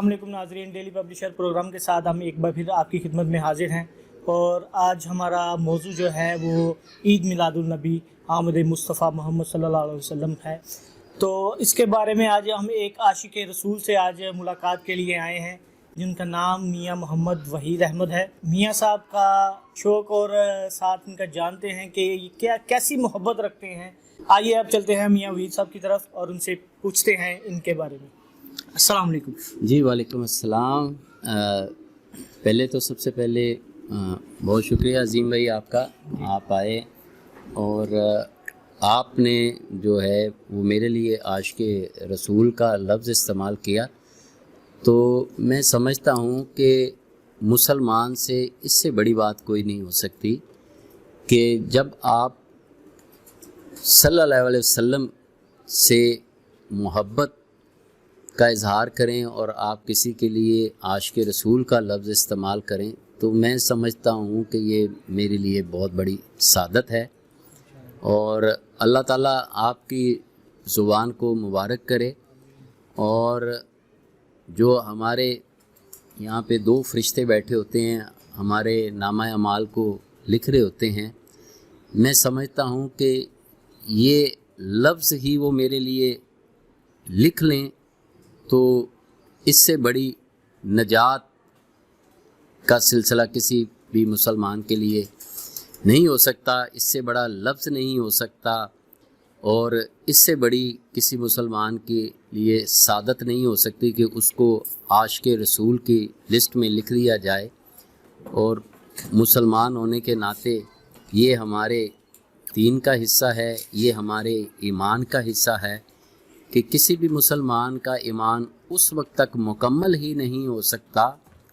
अस्सलाम वालेकुम नाज़रीन, डेली पब्लिशर प्रोग्राम के साथ हम एक बार फिर आपकी खिदमत में हाजिर हैं। और आज हमारा मौजू जो है वो ईद मिलादुल नबी आमद मुस्तफ़ा मोहम्मद सल्लल्लाहु अलैहि वसल्लम है। तो इसके बारे में आज हम एक आशिक रसूल से आज मुलाकात के लिए आए हैं, जिनका नाम मियाँ मोहम्मद वहीद अहमद है। मियाँ साहब का शौक़ और साथ इनका जानते हैं कि क्या कैसी मोहब्बत रखते हैं। आइए अब चलते हैं मियाँ वहीद साहब की तरफ और उनसे पूछते हैं इनके बारे में। अस्सलाम वालेकुम। जी वालेकुम अस्सलाम। पहले तो सबसे पहले बहुत शुक्रिया अजीम भाई आपका, आप आए और आपने जो है वो मेरे लिए आशिक़े रसूल का लफ्ज़ इस्तेमाल किया। तो मैं समझता हूँ कि मुसलमान से इससे बड़ी बात कोई नहीं हो सकती कि जब आप सल्लल्लाहु अलैहि वसल्लम से मोहब्बत का इज़हार करें और आप किसी के लिए आशिक़े रसूल का लफ्ज़ इस्तेमाल करें, तो मैं समझता हूँ कि ये मेरे लिए बहुत बड़ी सादत है। और अल्लाह ताला आपकी ज़ुबान को मुबारक करे। और जो हमारे यहाँ पे दो फरिश्ते बैठे होते हैं, हमारे नामा अमाल को लिख रहे होते हैं, मैं समझता हूँ कि ये लफ्ज़ ही वो मेरे लिए लिख लें तो इससे बड़ी नजात का सिलसिला किसी भी मुसलमान के लिए नहीं हो सकता, इससे बड़ा लफ्ज़ नहीं हो सकता और इससे बड़ी किसी मुसलमान के लिए सादत नहीं हो सकती कि उसको आशिक़े रसूल की लिस्ट में लिख दिया जाए। और मुसलमान होने के नाते ये हमारे दीन का हिस्सा है, ये हमारे ईमान का हिस्सा है कि किसी भी मुसलमान का ईमान उस वक्त तक मुकम्मल ही नहीं हो सकता,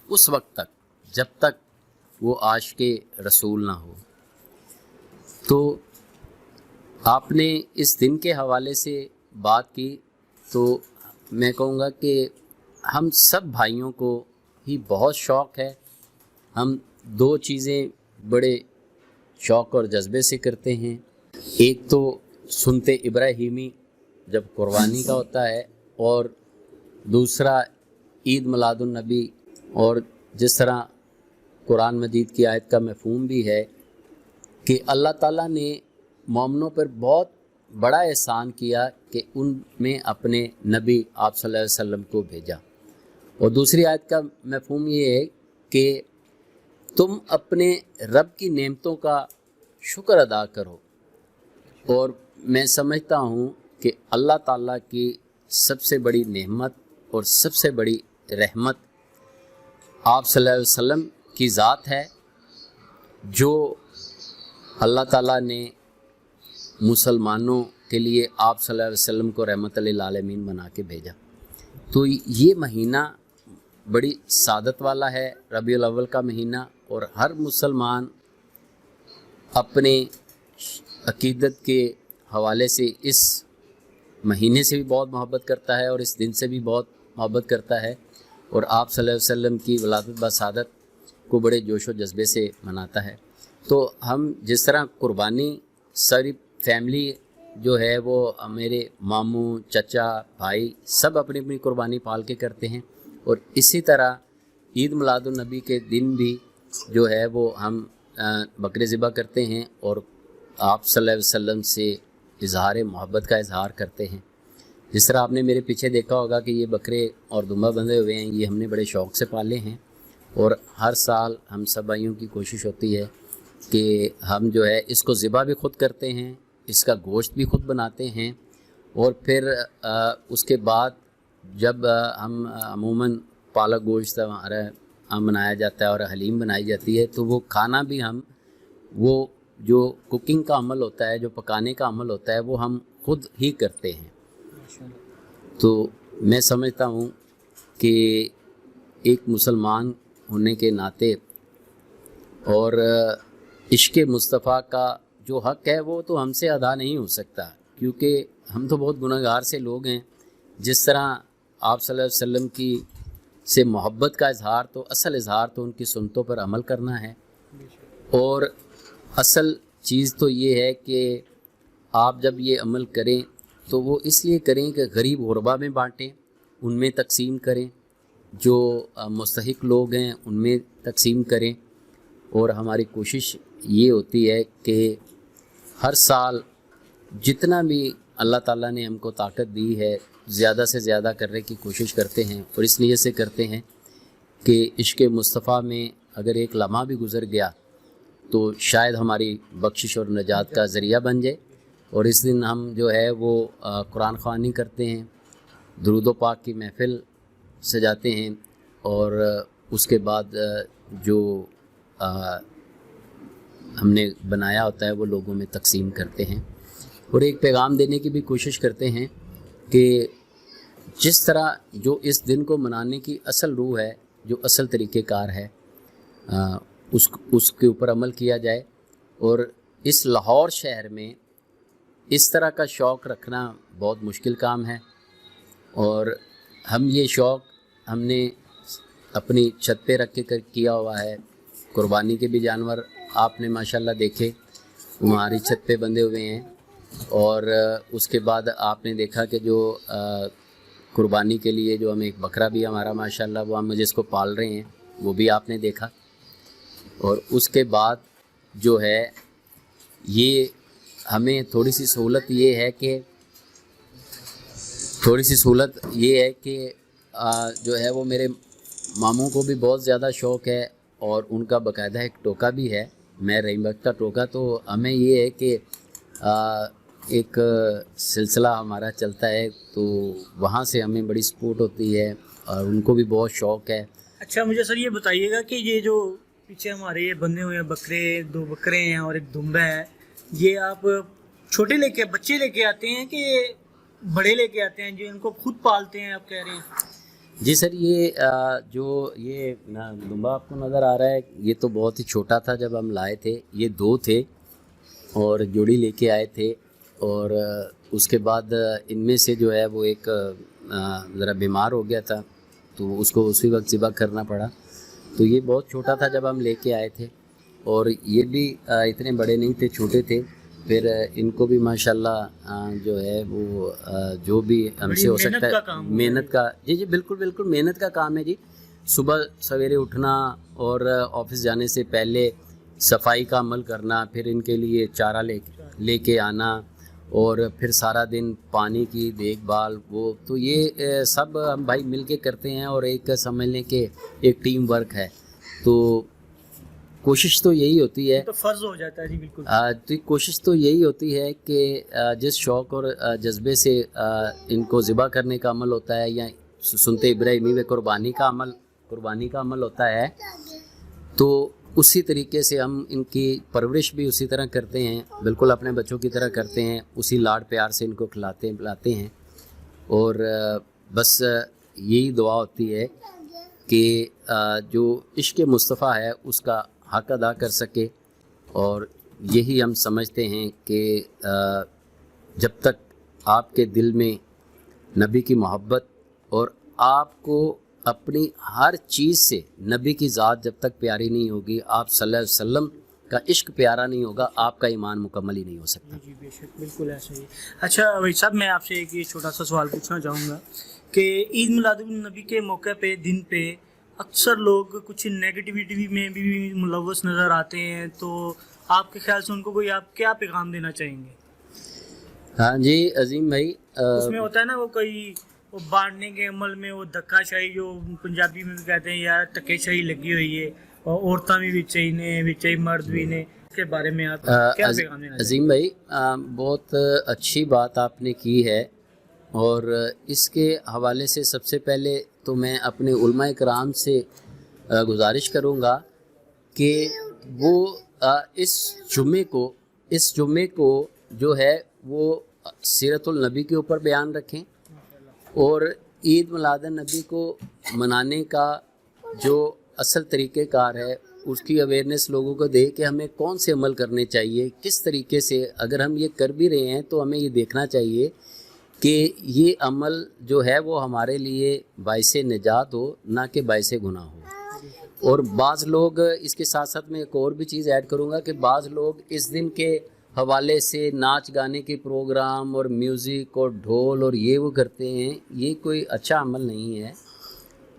उस वक्त तक जब तक वो आशिक़े रसूल ना हो। तो आपने इस दिन के हवाले से बात की, तो मैं कहूँगा कि हम सब भाइयों को ही बहुत शौक़ है। हम दो चीज़ें बड़े शौक़ और जज्बे से करते हैं। एक तो सुन्नते इब्राहीमी जब कुर्बानी का होता है, और दूसरा ईद मिलादुन नबी। और जिस तरह कुरान मजीद की आयत का मफ़हूम भी है कि अल्लाह ताला ने मोमिनों पर बहुत बड़ा एहसान किया कि उनमें अपने नबी आप सल्लल्लाहु अलैहि वसल्लम को भेजा। और दूसरी आयत का मफ़हूम ये है कि तुम अपने रब की नेमतों का शुक्र अदा करो। और मैं समझता हूँ कि अल्लाह ताला की सबसे बड़ी नेमत और सबसे बड़ी रहमत आप सल्लल्लाहु अलैहि वसल्लम की ज़ात है, जो अल्लाह ताला ने मुसलमानों के लिए आप सल्लल्लाहु अलैहि वसल्लम को रहमत लिल आलमीन बना के भेजा। तो ये महीना बड़ी सादत वाला है, रबीउल अव्वल का महीना। और हर मुसलमान अपने अकीदत के हवाले से इस महीने से भी बहुत मोहब्बत करता है और इस दिन से भी बहुत मोहब्बत करता है, और आप सल्लल्लाहु अलैहि वसल्लम की वलादत बसादत को बड़े जोश व जज्बे से मनाता है। तो हम जिस तरह कुर्बानी सारी फैमिली जो है वो मेरे मामू, चचा, भाई सब अपनी अपनी कुर्बानी पाल के करते हैं, और इसी तरह ईद मिलादुन नबी के दिन भी जो है वो हम बकरे ज़िबा करते हैं और आप सल्लल्लाहु अलैहि वसल्लम से इज़हार मोहब्बत का इज़हार करते हैं। जिस तरह आपने मेरे पीछे देखा होगा कि ये बकरे और दुम्बा बंधे हुए हैं, ये हमने बड़े शौक़ से पाले हैं। और हर साल हम सब भाइयों की कोशिश होती है कि हम जो है इसको ज़िबा भी ख़ुद करते हैं, इसका गोश्त भी ख़ुद बनाते हैं, और फिर उसके बाद जब हम अमूमन पालक गोश्त हमारा बनाया जाता है और हलीम बनाई जाती है, तो वो खाना भी हम वो जो कुकिंग का अमल होता है, जो पकाने का अमल होता है, वो हम खुद ही करते हैं। तो मैं समझता हूँ कि एक मुसलमान होने के नाते और इश्क़ मुस्तफ़ा का जो हक़ है वो तो हमसे अदा नहीं हो सकता, क्योंकि हम तो बहुत गुनहगार से लोग हैं। जिस तरह आप सल्लल्लाहु अलैहि वसल्लम की से मोहब्बत का इज़हार, तो असल इज़हार तो उनकी सुन्नतों पर अमल करना है। और असल चीज़ तो ये है कि आप जब ये अमल करें तो वो इसलिए करें कि गरीब गुरबा में बाँटें, उनमें तकसीम करें, जो मुस्तहिक लोग हैं उनमें तकसीम करें। और हमारी कोशिश ये होती है कि हर साल जितना भी अल्लाह ताला ने हमको ताकत दी है ज़्यादा से ज़्यादा करने की कोशिश करते हैं, और इस नीयत से करते हैं कि इश्क़ मुस्तफ़ा में अगर एक लम्हा भी गुज़र गया तो शायद हमारी बख्शिश और नजात का ज़रिया बन जाए। और इस दिन हम जो है वो कुरान ख़वानी करते हैं, दुरूद व पाक की महफ़िल सजाते हैं, और उसके बाद जो हमने बनाया होता है वो लोगों में तकसीम करते हैं। और एक पैगाम देने की भी कोशिश करते हैं कि जिस तरह जो इस दिन को मनाने की असल रूह है, जो असल तरीक़ेकार है, उसके ऊपर अमल किया जाए। और इस लाहौर शहर में इस तरह का शौक़ रखना बहुत मुश्किल काम है, और हम ये शौक़ हमने अपनी छत पे रख के किया हुआ है। कुर्बानी के भी जानवर आपने माशाल्लाह देखे हमारी छत पे बंधे हुए हैं, और उसके बाद आपने देखा कि जो कुर्बानी के लिए जो हम एक बकरा भी हमारा माशाल्लाह वो हम जिसको पाल रहे हैं वो भी आपने देखा। और उसके बाद जो है ये हमें थोड़ी सी सहूलत ये है कि जो है वो मेरे मामू को भी बहुत ज़्यादा शौक़ है, और उनका बाकायदा एक टोका भी है, मैं रहीम बख्श का टोका। तो हमें ये है कि एक सिलसिला हमारा चलता है, तो वहाँ से हमें बड़ी सपोर्ट होती है, और उनको भी बहुत शौक़ है। अच्छा, मुझे सर ये बताइएगा कि ये जो पीछे हमारे ये बंधे हुए हैं बकरे, 2 बकरे हैं और एक दुम्बा है, ये आप छोटे बच्चे लेके आते हैं कि बड़े लेके आते हैं, जो इनको खुद पालते हैं आप कह रहे हैं? जी सर, ये जो ये दुम्बा आपको नज़र आ रहा है ये तो बहुत ही छोटा था जब हम लाए थे। ये 2 थे और जोड़ी लेके आए थे, और उसके बाद इनमें से जो है वो एक ज़रा बीमार हो गया था, तो उसको उसी वक्त ज़िबा करना पड़ा। तो ये बहुत छोटा था जब हम लेके आए थे, और ये भी इतने बड़े नहीं थे, छोटे थे। फिर इनको भी माशाल्लाह जो है वो जो भी हमसे हो सकता है मेहनत का, जी बिल्कुल मेहनत का काम है जी। सुबह सवेरे उठना और ऑफिस जाने से पहले सफाई का अमल करना, फिर इनके लिए चारा लेके आना, और फिर सारा दिन पानी की देखभाल, वो तो ये सब हम भाई मिल के करते हैं, और एक समझ लें कि एक टीम वर्क है। तो कोशिश तो यही होती है, तो फ़र्ज़ हो जाता है जी बिल्कुल। तो कोशिश तो यही होती है कि जिस शौक़ और जज्बे से इनको ज़िबा करने का अमल होता है, या सुनते इब्राहिमी में कुर्बानी का अमल होता है, तो उसी तरीके से हम इनकी परवरिश भी उसी तरह करते हैं, बिल्कुल अपने बच्चों की तरह करते हैं। उसी लाड प्यार से इनको खिलाते पिलाते हैं, और बस यही दुआ होती है कि जो इश्क़ मुस्तफ़ा है उसका हक़ अदा कर सके। और यही हम समझते हैं कि जब तक आपके दिल में नबी की मोहब्बत और आपको अपनी हर चीज़ से नबी की ज़ात जब तक प्यारी नहीं होगी, आप सल्लल्लाहु अलैहि वसल्लम का इश्क प्यारा नहीं होगा, आपका ईमान मुकम्मल ही नहीं हो सकता। जी बेशक, बिल्कुल ऐसा ही। अच्छा भाई साहब, मैं आपसे एक ये छोटा सा सवाल पूछना चाहूँगा कि ईद मिलादुन नबी के मौके पे, दिन पे अक्सर लोग कुछ नेगेटिविटी में भी मुलव्वस नज़र आते हैं, तो आपके ख्याल से उनको कोई आप क्या पैगाम देना चाहेंगे? हाँ जी अजीम भाई, उसमें होता है ना वो बांटने के अमल में वो धक्काशाही, जो पंजाबी में भी कहते हैं यार धक्केशाही लगी हुई है, और औरतें भी विच मर्द भी ने, इसके बारे में आप क्या पैगाम देना? अजीम भाई, बहुत अच्छी बात आपने की है, और इसके हवाले से सबसे पहले तो मैं अपने उलमाए कराम से गुजारिश करूँगा कि वो इस जुम्मे को जो है वो सीरतुल नबी के ऊपर बयान रखें, और ईद मिलादुन नबी को मनाने का जो असल तरीक़ेकार है उसकी अवेयरनेस लोगों को दे कि हमें कौन से अमल करने चाहिए, किस तरीके से। अगर हम ये कर भी रहे हैं तो हमें ये देखना चाहिए कि ये अमल जो है वो हमारे लिए बाइसे निजात हो, ना कि बाइसे गुनाह हो। और बाज़ लोग, इसके साथ साथ मैं एक और भी चीज़ ऐड करूँगा कि बाज़ लोग इस दिन के हवाले से नाच गाने के प्रोग्राम और म्यूज़िक और ढोल और ये वो करते हैं, ये कोई अच्छा अमल नहीं है।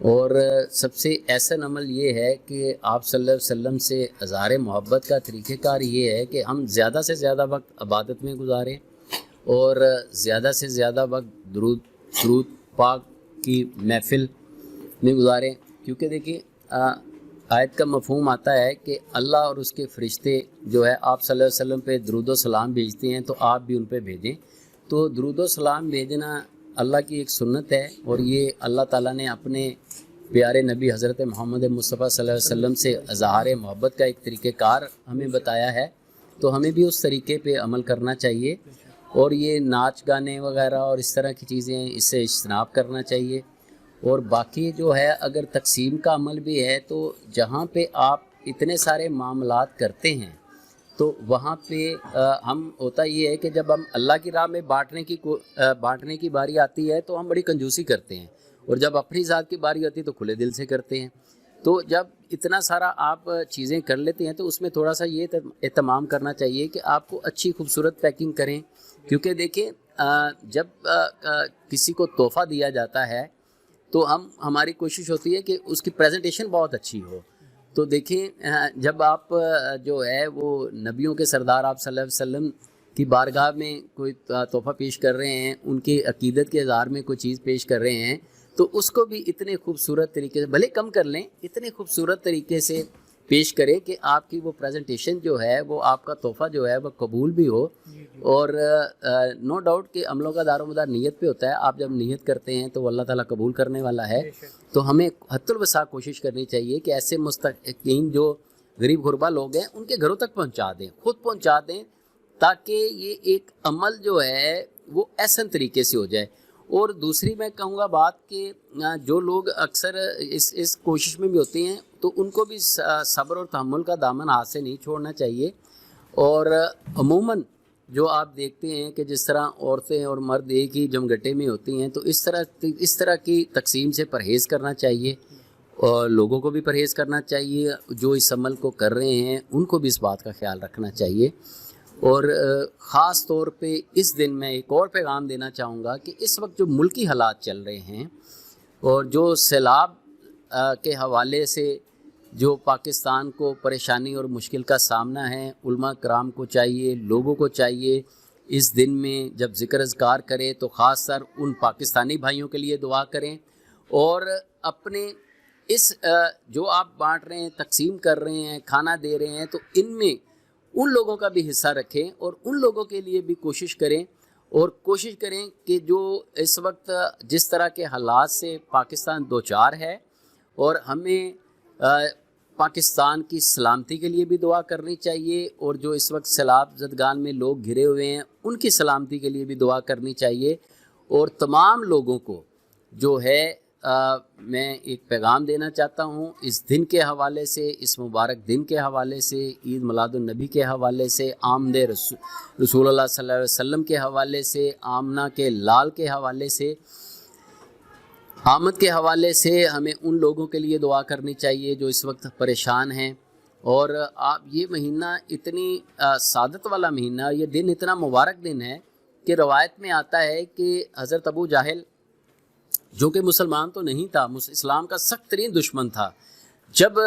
اور سب سے احسن عمل یہ ہے کہ آپ صلی اللہ علیہ وسلم سے اظہار محبت کا طریقہ کار یہ ہے کہ ہم زیادہ سے زیادہ وقت عبادت میں گزاریں اور زیادہ سے زیادہ وقت درود پاک کی محفل میں گزاریں، کیونکہ دیکھیے آیت کا مفہوم آتا ہے کہ اللہ اور اس کے فرشتے جو ہے آپ صلی اللہ علیہ وسلم پہ درود و سلام بھیجتے ہیں، تو آپ بھی ان پہ بھیجیں۔ تو درود و سلام بھیجنا اللہ کی ایک سنت ہے، اور یہ اللہ تعالیٰ نے اپنے پیارے نبی حضرت محمد مصطفیٰ صلی اللہ علیہ وسلم سے اظہار محبت کا ایک طریقہ کار ہمیں بتایا ہے، تو ہمیں بھی اس طریقے پہ عمل کرنا چاہیے، اور یہ ناچ گانے وغیرہ اور اس طرح کی چیزیں اس سے اجتناب کرنا چاہیے۔ اور باقی جو ہے اگر تقسیم کا عمل بھی ہے، تو جہاں پہ آپ اتنے سارے معاملات کرتے ہیں تو وہاں پہ ہم ہوتا یہ ہے کہ جب ہم اللہ کی راہ میں بانٹنے کی باری آتی ہے تو ہم بڑی کنجوسی کرتے ہیں، اور جب اپنی ذات کی باری آتی ہے تو کھلے دل سے کرتے ہیں۔ تو جب اتنا سارا آپ چیزیں کر لیتے ہیں تو اس میں تھوڑا سا یہ اہتمام کرنا چاہیے کہ آپ کو اچھی خوبصورت پیکنگ کریں، کیونکہ دیکھیں جب کسی کو تحفہ دیا جاتا ہے تو ہماری کوشش ہوتی ہے کہ اس کی پریزنٹیشن بہت اچھی ہو۔ تو دیکھیں جب آپ جو ہے وہ نبیوں کے سردار آپ صلی اللہ علیہ وسلم کی بارگاہ میں کوئی تحفہ پیش کر رہے ہیں، ان کی عقیدت کے اظہار میں کوئی چیز پیش کر رہے ہیں، تو اس کو بھی اتنے خوبصورت طریقے سے، بھلے کم کر لیں، اتنے خوبصورت طریقے سے پیش کریں کہ آپ کی وہ پریزنٹیشن جو ہے وہ آپ کا تحفہ جو ہے وہ قبول بھی ہو۔ اور نو ڈاؤٹ کہ عملوں کا دار و مدار نیت پہ ہوتا ہے، آپ جب نیت کرتے ہیں تو وہ اللہ تعالیٰ قبول کرنے والا ہے۔ تو ہمیں حد الوسع کوشش کرنی چاہیے کہ ایسے مستحقین جو غریب غربا لوگ ہیں ان کے گھروں تک پہنچا دیں، خود پہنچا دیں، تاکہ یہ ایک عمل جو ہے وہ احسن طریقے سے ہو جائے۔ اور دوسری میں کہوں گا بات کہ جو لوگ اکثر اس کوشش میں بھی ہوتے ہیں تو ان کو بھی صبر اور تحمل کا دامن ہاتھ سے نہیں چھوڑنا چاہیے۔ اور عموماً جو آپ دیکھتے ہیں کہ جس طرح عورتیں اور مرد ایک ہی جمگٹے میں ہوتی ہیں، تو اس طرح کی تقسیم سے پرہیز کرنا چاہیے، اور لوگوں کو بھی پرہیز کرنا چاہیے، جو اس عمل کو کر رہے ہیں ان کو بھی اس بات کا خیال رکھنا چاہیے۔ اور خاص طور پہ اس دن میں ایک اور پیغام دینا چاہوں گا کہ اس وقت جو ملکی حالات چل رہے ہیں اور جو سیلاب کے حوالے سے جو پاکستان کو پریشانی اور مشکل کا سامنا ہے، علماء کرام کو چاہیے، لوگوں کو چاہیے اس دن میں جب ذکر اذکار کریں تو خاص طور ان پاکستانی بھائیوں کے لیے دعا کریں، اور اپنے اس جو آپ بانٹ رہے ہیں، تقسیم کر رہے ہیں، کھانا دے رہے ہیں، تو ان میں ان لوگوں کا بھی حصہ رکھیں، اور ان لوگوں کے لیے بھی کوشش کریں، اور کوشش کریں کہ جو اس وقت جس طرح کے حالات سے پاکستان دوچار ہے، اور ہمیں پاکستان کی سلامتی کے لیے بھی دعا کرنی چاہیے، اور جو اس وقت سیلاب زدگان میں لوگ گھرے ہوئے ہیں ان کی سلامتی کے لیے بھی دعا کرنی چاہیے۔ اور تمام لوگوں کو جو ہے میں ایک پیغام دینا چاہتا ہوں اس دن کے حوالے سے، اس مبارک دن کے حوالے سے، عید میلاد النبی کے حوالے سے، آمد رسول اللہ صلی اللہ علیہ وسلم کے حوالے سے، آمنہ کے لال کے حوالے سے، آمد کے حوالے سے ہمیں ان لوگوں کے لیے دعا کرنی چاہیے جو اس وقت پریشان ہیں۔ اور آپ یہ مہینہ اتنی سعادت والا مہینہ، یہ دن اتنا مبارک دن ہے کہ روایت میں آتا ہے کہ حضرت ابو جہل جو کہ مسلمان تو نہیں تھا، اسلام کا سخت ترین دشمن تھا، جب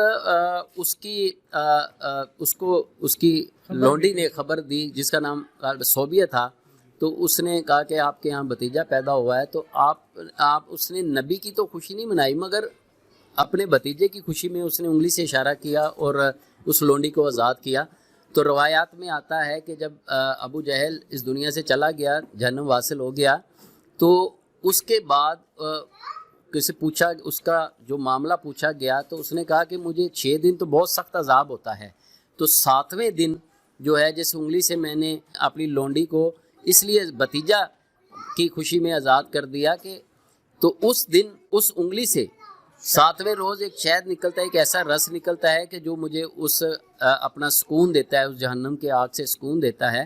اس کی لونڈی نے خبر دی جس کا نام صوبیہ تھا، تو اس نے کہا کہ آپ کے یہاں بھتیجا پیدا ہوا ہے، تو آپ اس نے نبی کی تو خوشی نہیں منائی، مگر اپنے بھتیجے کی خوشی میں اس نے انگلی سے اشارہ کیا اور اس لونڈی کو آزاد کیا۔ تو روایات میں آتا ہے کہ جب ابو جہل اس دنیا سے چلا گیا، جہنم واصل ہو گیا، تو اس کے بعد کسی پوچھا، اس کا جو معاملہ پوچھا گیا تو اس نے کہا کہ مجھے 6 دن تو بہت سخت عذاب ہوتا ہے، تو 7ویں دن جو ہے جس انگلی سے میں نے اپنی لونڈی کو اس لیے بھتیجا کی خوشی میں آزاد کر دیا کہ تو اس دن اس انگلی سے 7ویں روز ایک شہد نکلتا ہے، ایک ایسا رس نکلتا ہے کہ جو مجھے اس اپنا سکون دیتا ہے، اس جہنم کے آگ سے سکون دیتا ہے۔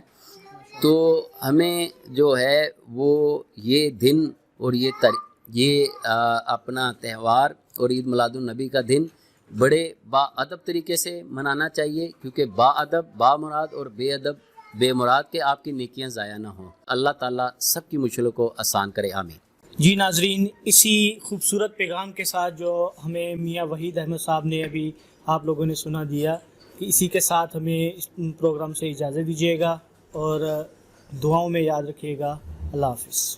تو ہمیں جو ہے وہ یہ دن اور یہ اپنا تہوار اور عید میلاد النبی کا دن بڑے با ادب طریقے سے منانا چاہیے، کیونکہ با ادب با مراد اور بے ادب بے مراد کے آپ کی نیکیاں ضائع نہ ہوں۔ اللہ تعالیٰ سب کی مشکلوں کو آسان کرے، آمین۔ جی ناظرین، اسی خوبصورت پیغام کے ساتھ جو ہمیں میاں وحید احمد صاحب نے ابھی آپ لوگوں نے سنا دیا، کہ اسی کے ساتھ ہمیں اس پروگرام سے اجازت دیجیے گا اور دعاؤں میں یاد رکھیے گا۔ اللہ حافظ۔